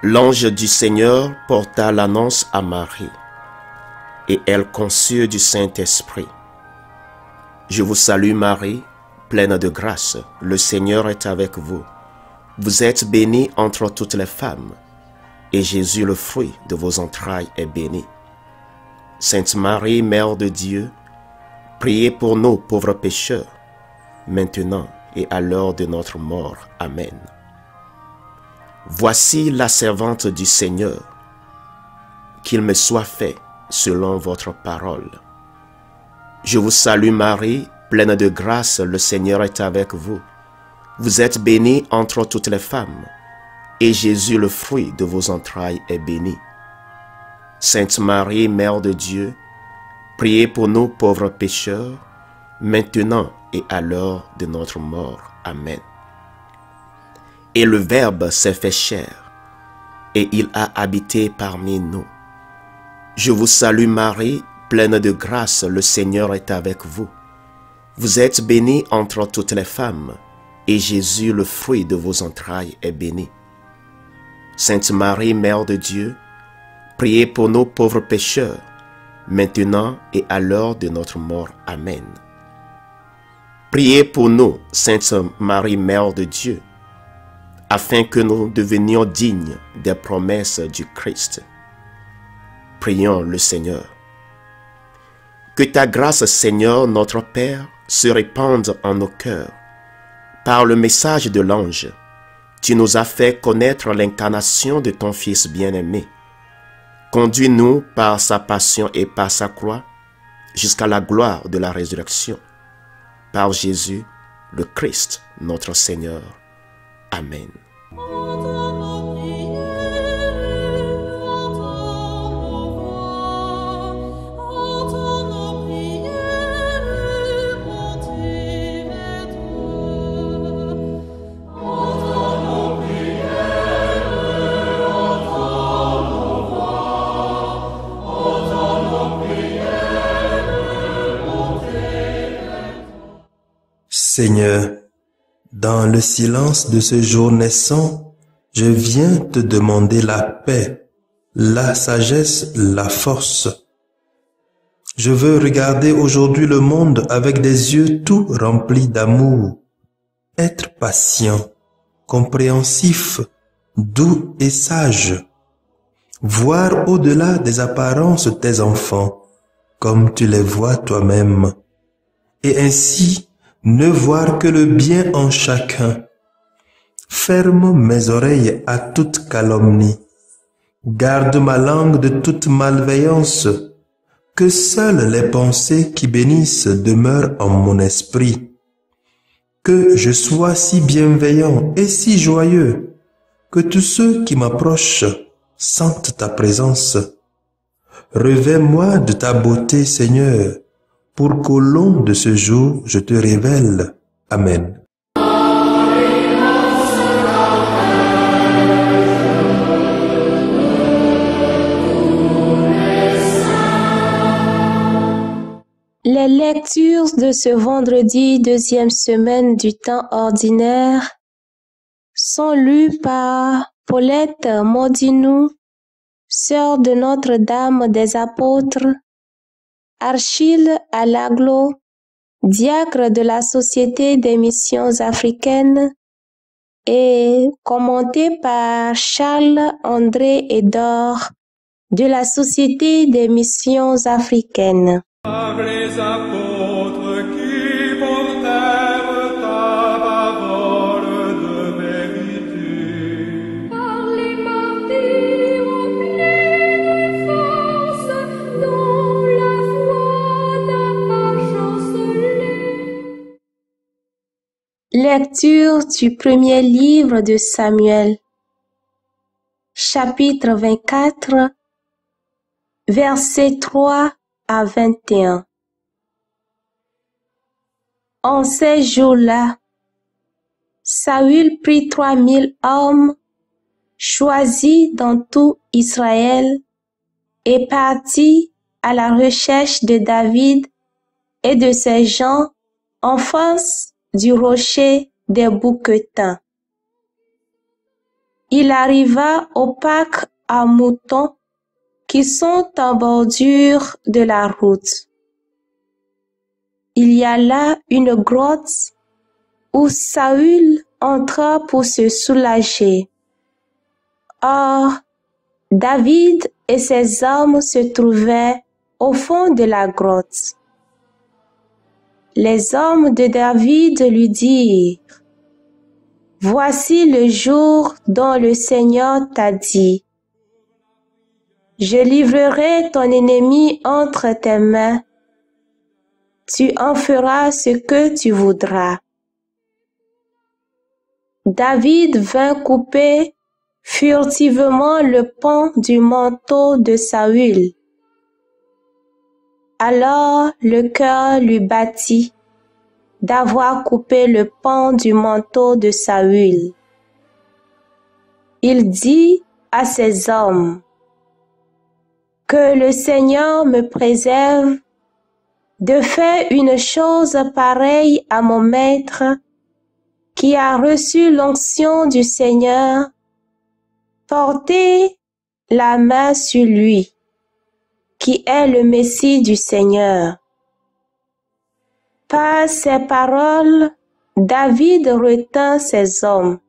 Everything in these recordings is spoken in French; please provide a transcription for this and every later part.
L'ange du Seigneur porta l'annonce à Marie, et elle conçut du Saint-Esprit. Je vous salue Marie, pleine de grâce, le Seigneur est avec vous. Vous êtes bénie entre toutes les femmes, et Jésus, le fruit de vos entrailles, est béni. Sainte Marie, Mère de Dieu, priez pour nous pauvres pécheurs, maintenant et à l'heure de notre mort. Amen. Voici la servante du Seigneur, qu'il me soit fait selon votre parole. Je vous salue Marie, pleine de grâce, le Seigneur est avec vous. Vous êtes bénie entre toutes les femmes, et Jésus, le fruit de vos entrailles, est béni. Sainte Marie, Mère de Dieu, priez pour nous pauvres pécheurs, maintenant et à l'heure de notre mort. Amen. Et le Verbe s'est fait chair, et il a habité parmi nous. Je vous salue Marie, pleine de grâce, le Seigneur est avec vous. Vous êtes bénie entre toutes les femmes, et Jésus, le fruit de vos entrailles, est béni. Sainte Marie, Mère de Dieu, priez pour nous pauvres pécheurs, maintenant et à l'heure de notre mort. Amen. Priez pour nous, Sainte Marie, Mère de Dieu, afin que nous devenions dignes des promesses du Christ. Prions le Seigneur. Que ta grâce, Seigneur, notre Père, se répande en nos cœurs. Par le message de l'ange, tu nous as fait connaître l'incarnation de ton Fils bien-aimé. Conduis-nous par sa passion et par sa croix jusqu'à la gloire de la résurrection. Par Jésus, le Christ, notre Seigneur. Amen. Seigneur, dans le silence de ce jour naissant, je viens te demander la paix, la sagesse, la force. Je veux regarder aujourd'hui le monde avec des yeux tout remplis d'amour, être patient, compréhensif, doux et sage, voir au-delà des apparences tes enfants, comme tu les vois toi-même, et ainsi ne voir que le bien en chacun. Ferme mes oreilles à toute calomnie. Garde ma langue de toute malveillance. Que seules les pensées qui bénissent demeurent en mon esprit. Que je sois si bienveillant et si joyeux, que tous ceux qui m'approchent sentent ta présence. Revêts-moi de ta beauté, Seigneur, pour qu'au long de ce jour, je te révèle. Amen. Les lectures de ce vendredi, deuxième semaine du temps ordinaire, sont lues par Paulette Modinou, sœur de Notre-Dame des Apôtres, Achille Alaglo, diacre de la Société des Missions africaines, et commenté par Charles-André Edor de la Société des Missions africaines. Les apôtres qui portèrent ta parole de vérité. Par les martyrs en pleine force, dont la foi n'a pas chancelé. Lecture du premier livre de Samuel, chapitre 24, versets 3 à 21. En ces jours-là, Saül prit 3000 hommes choisis dans tout Israël et partit à la recherche de David et de ses gens en face du rocher des Bouquetins. il arriva aux Pâques à moutons qui sont en bordure de la route. Il y a là une grotte où Saül entra pour se soulager. Or, David et ses hommes se trouvaient au fond de la grotte. Les hommes de David lui dirent: « Voici le jour dont le Seigneur t'a dit: je livrerai ton ennemi entre tes mains. Tu en feras ce que tu voudras. » David vint couper furtivement le pan du manteau de Saül. Alors le cœur lui battit d'avoir coupé le pan du manteau de Saül. Il dit à ses hommes: « Que le Seigneur me préserve de faire une chose pareille à mon maître qui a reçu l'onction du Seigneur. Portez la main sur lui, qui est le Messie du Seigneur. » Par ces paroles, David retint ses hommes.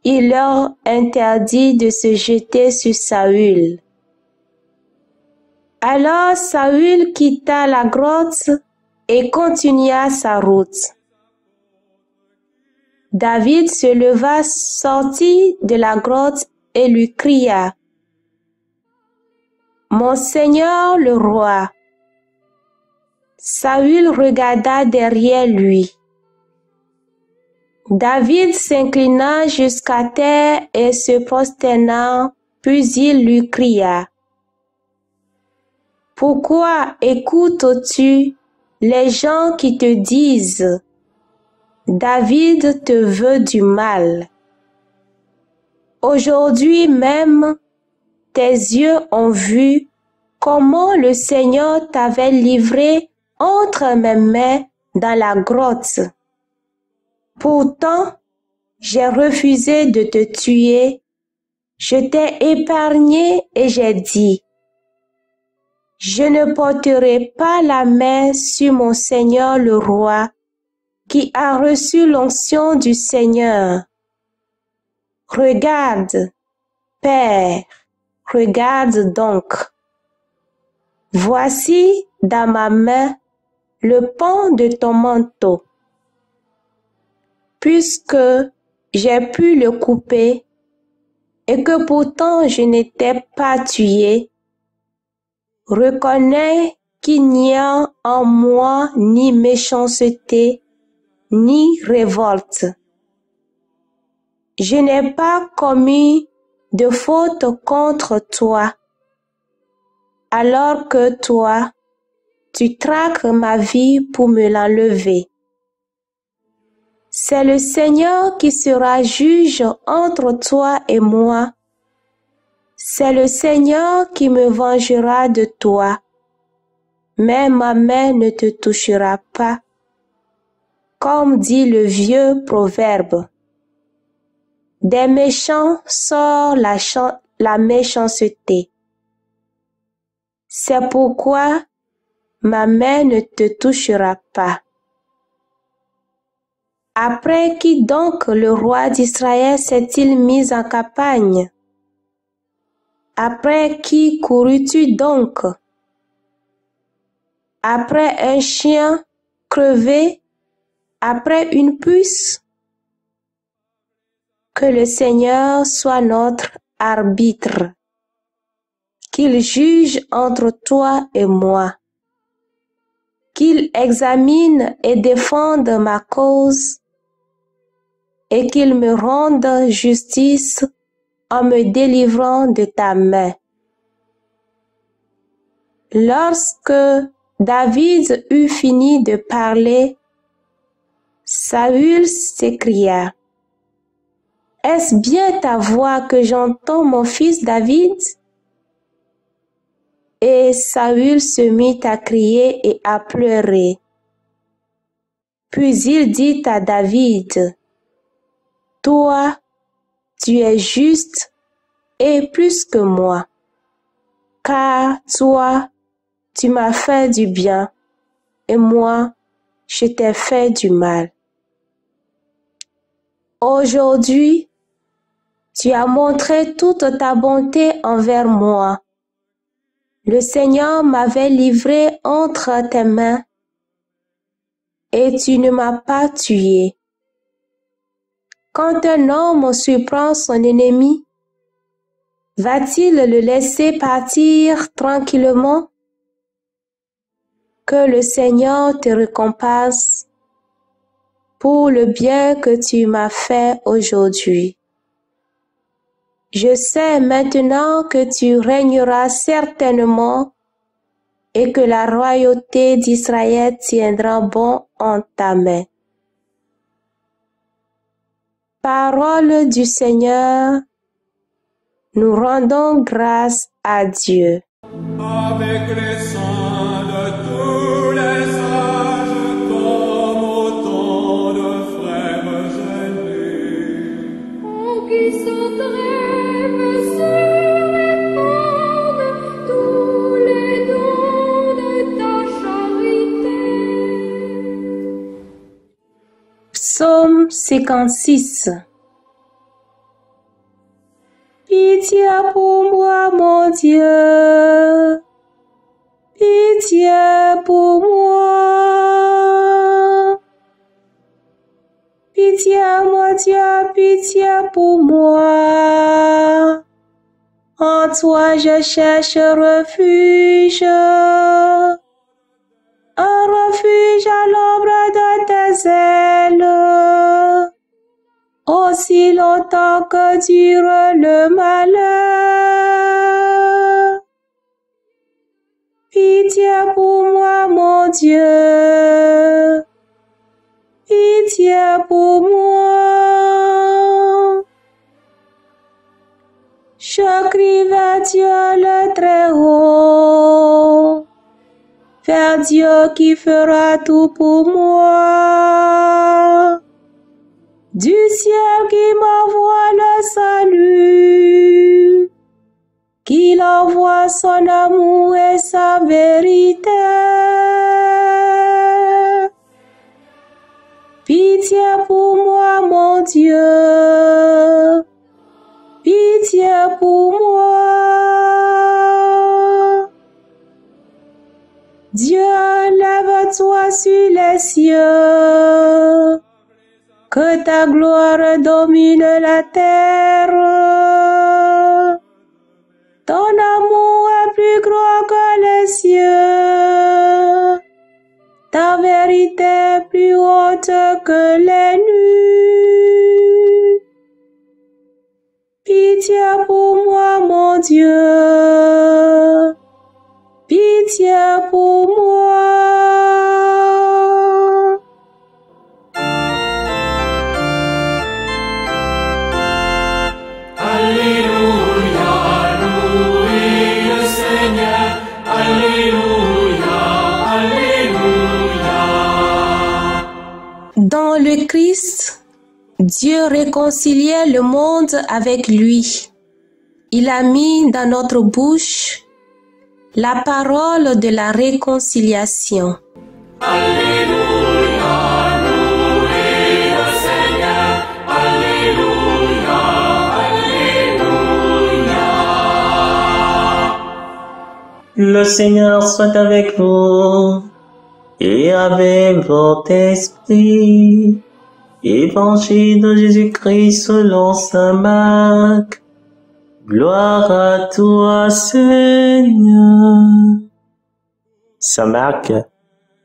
Il leur interdit de se jeter sur Saül. Alors Saül quitta la grotte et continua sa route. David se leva, sortit de la grotte et lui cria: « Mon Seigneur le roi !» Saül regarda derrière lui. David s'inclina jusqu'à terre et se prosterna, puis il lui cria: « Pourquoi écoutes-tu les gens qui te disent: David te veut du mal? Aujourd'hui même, tes yeux ont vu comment le Seigneur t'avait livré entre mes mains dans la grotte. Pourtant, j'ai refusé de te tuer. Je t'ai épargné et j'ai dit: je ne porterai pas la main sur mon Seigneur le roi, qui a reçu l'onction du Seigneur. Regarde, Père, regarde donc. Voici dans ma main le pan de ton manteau. Puisque j'ai pu le couper et que pourtant je n'étais pas tué, reconnais qu'il n'y a en moi ni méchanceté, ni révolte. Je n'ai pas commis de faute contre toi, alors que toi, tu traques ma vie pour me l'enlever. C'est le Seigneur qui sera juge entre toi et moi. C'est le Seigneur qui me vengera de toi, mais ma main ne te touchera pas. Comme dit le vieux proverbe, des méchants sort la méchanceté. C'est pourquoi ma main ne te touchera pas. Après qui donc le roi d'Israël s'est-il mis en campagne? Après qui courus-tu donc? Après un chien crevé? Après une puce? Que le Seigneur soit notre arbitre, qu'il juge entre toi et moi, qu'il examine et défende ma cause, et qu'il me rende justice en me délivrant de ta main. » Lorsque David eut fini de parler, Saül s'écria: « Est-ce bien ta voix que j'entends, mon fils David? » Et Saül se mit à crier et à pleurer. Puis il dit à David: « Toi, tu es juste et plus que moi, car toi, tu m'as fait du bien et moi, je t'ai fait du mal. Aujourd'hui, tu as montré toute ta bonté envers moi. Le Seigneur m'avait livré entre tes mains et tu ne m'as pas tué. Quand un homme surprend son ennemi, va-t-il le laisser partir tranquillement? Que le Seigneur te récompense pour le bien que tu m'as fait aujourd'hui. Je sais maintenant que tu régneras certainement et que la royauté d'Israël tiendra bon en ta main. Parole du Seigneur, nous rendons grâce à Dieu. Avec les saints de tous les sages, comme autant de frères aînés. En qui s'entrèvent se répandent tous les dons de ta charité. Psaume 56. Pitié pour moi, mon Dieu. Pitié pour moi. Pitié, mon Dieu, pitié pour moi. En toi je cherche refuge. Un refuge à l'ombre de tes ailes. Aussi longtemps que dure le malheur. Pitié pour moi, mon Dieu. Pitié pour moi. Je crie vers Dieu le Très-Haut, vers Dieu qui fera tout pour moi. Du ciel qui m'envoie le salut, qu'il envoie son amour et sa vérité. Pitié pour moi, mon Dieu, pitié pour moi. Dieu, lève-toi sur les cieux, que ta gloire domine la terre. Ton amour est plus grand que les cieux, ta vérité est plus haute que les nues. Pitié pour moi, mon Dieu, pitié pour moi. Dans le Christ, Dieu réconciliait le monde avec lui. Il a mis dans notre bouche la parole de la réconciliation. Alléluia, louez le Seigneur. Alléluia, alléluia. Le Seigneur soit avec vous et avec votre esprit. Évangile de Jésus-Christ selon saint Marc. Gloire à toi, Seigneur. Saint Marc,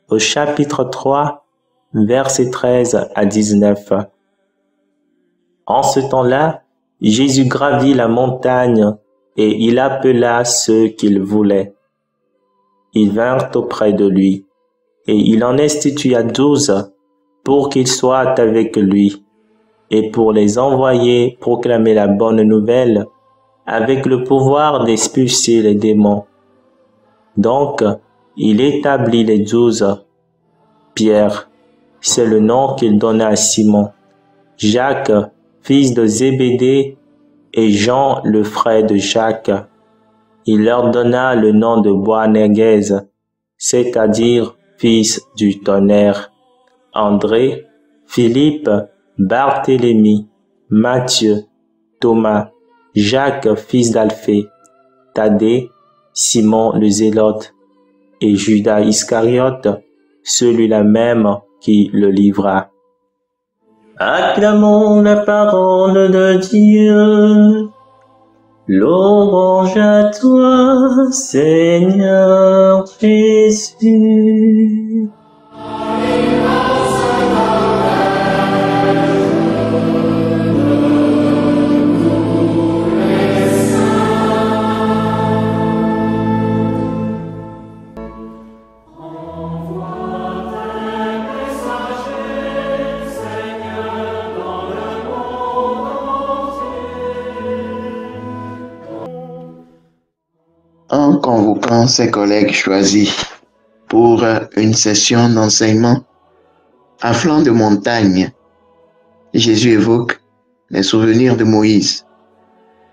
au chapitre 3, versets 13 à 19. En ce temps-là, Jésus gravit la montagne et il appela ceux qu'il voulait. Ils vinrent auprès de lui et il en institua 12 pour qu'ils soient avec lui et pour les envoyer proclamer la bonne nouvelle avec le pouvoir d'expulser les démons. Donc, il établit les 12. Pierre, c'est le nom qu'il donna à Simon. Jacques, fils de Zébédée, et Jean le frère de Jacques. Il leur donna le nom de Boanerges, c'est-à-dire fils du tonnerre. André, Philippe, Barthélemy, Matthieu, Thomas, Jacques fils d'Alphée, Thaddée, Simon le Zélote et Judas Iscariote, celui-là même qui le livra. Acclamons la parole de Dieu. Louange à toi, Seigneur Jésus. En convoquant ses collègues choisis pour une session d'enseignement à flanc de montagne, Jésus évoque les souvenirs de Moïse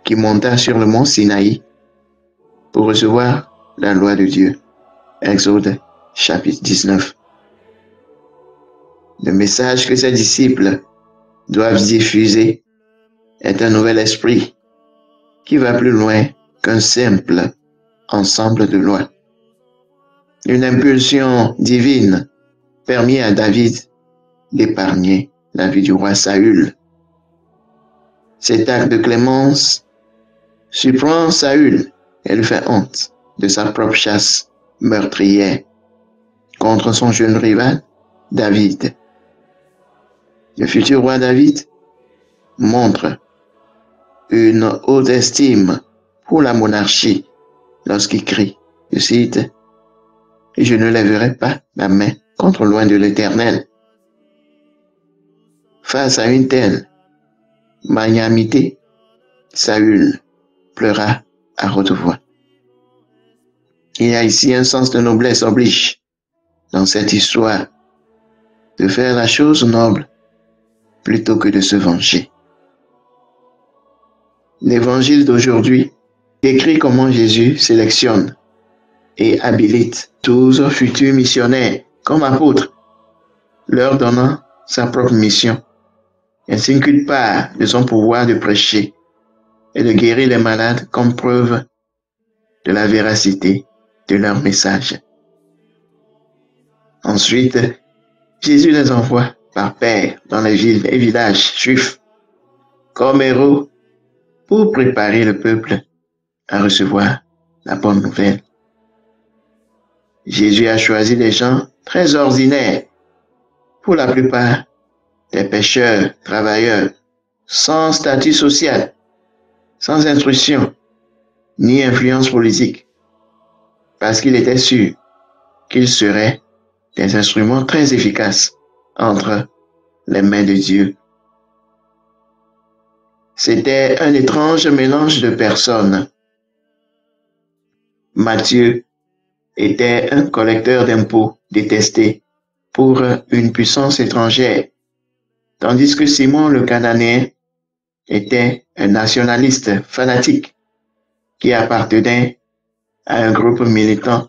qui monta sur le mont Sinaï pour recevoir la loi de Dieu. Exode chapitre 19. Le message que ses disciples doivent diffuser est un nouvel esprit qui va plus loin qu'un simple ensemble de lois. Une impulsion divine permit à David d'épargner la vie du roi Saül. Cet acte de clémence surprend Saül et lui fait honte de sa propre chasse meurtrière contre son jeune rival David. Le futur roi David montre une haute estime pour la monarchie lorsqu'il crie, je cite, « Je ne lèverai pas ma main contre loin de l'Éternel. » Face à une telle magnanimité, Saül pleura à haute voix. Il y a ici un sens de noblesse oblige dans cette histoire de faire la chose noble plutôt que de se venger. L'évangile d'aujourd'hui décrit comment Jésus sélectionne et habilite tous aux futurs missionnaires comme apôtres, leur donnant sa propre mission, ainsi qu'une part de son pouvoir de prêcher et de guérir les malades comme preuve de la véracité de leur message. Ensuite, Jésus les envoie par paires dans les villes et villages juifs comme héros pour préparer le peuple à recevoir la bonne nouvelle. Jésus a choisi des gens très ordinaires, pour la plupart des pêcheurs, travailleurs, sans statut social, sans instruction, ni influence politique, parce qu'il était sûr qu'ils seraient des instruments très efficaces entre les mains de Dieu. C'était un étrange mélange de personnes. Matthieu était un collecteur d'impôts détesté pour une puissance étrangère, tandis que Simon le Cananéen était un nationaliste fanatique qui appartenait à un groupe militant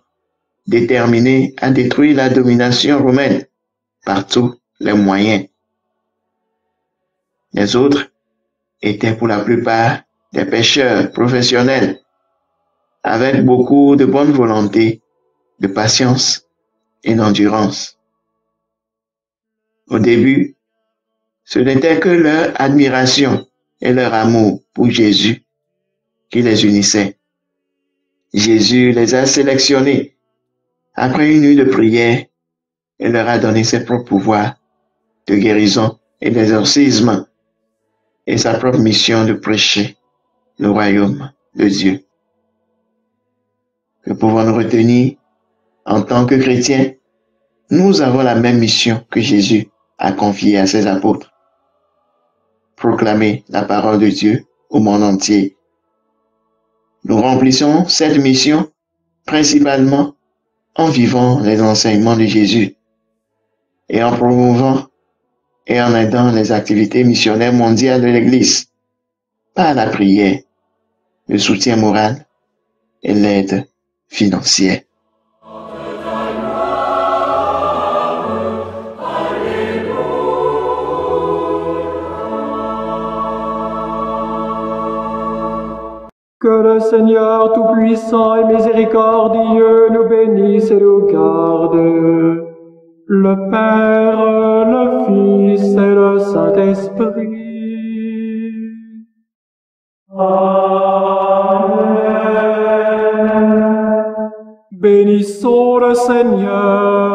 déterminé à détruire la domination romaine par tous les moyens. Les autres étaient pour la plupart des pêcheurs professionnels avec beaucoup de bonne volonté, de patience et d'endurance. Au début, ce n'était que leur admiration et leur amour pour Jésus qui les unissait. Jésus les a sélectionnés après une nuit de prière et leur a donné ses propres pouvoirs de guérison et d'exorcisme et sa propre mission de prêcher le royaume de Dieu. Que pouvons-nous retenir en tant que chrétiens? Nous avons la même mission que Jésus a confiée à ses apôtres. Proclamer la parole de Dieu au monde entier. Nous remplissons cette mission principalement en vivant les enseignements de Jésus et en promouvant et en aidant les activités missionnaires mondiales de l'Église par la prière, le soutien moral et l'aide financière. Que le Seigneur Tout-Puissant et Miséricordieux nous bénisse et nous garde, le Père, le Fils et le Saint-Esprit. Amen. Bénissons le Seigneur.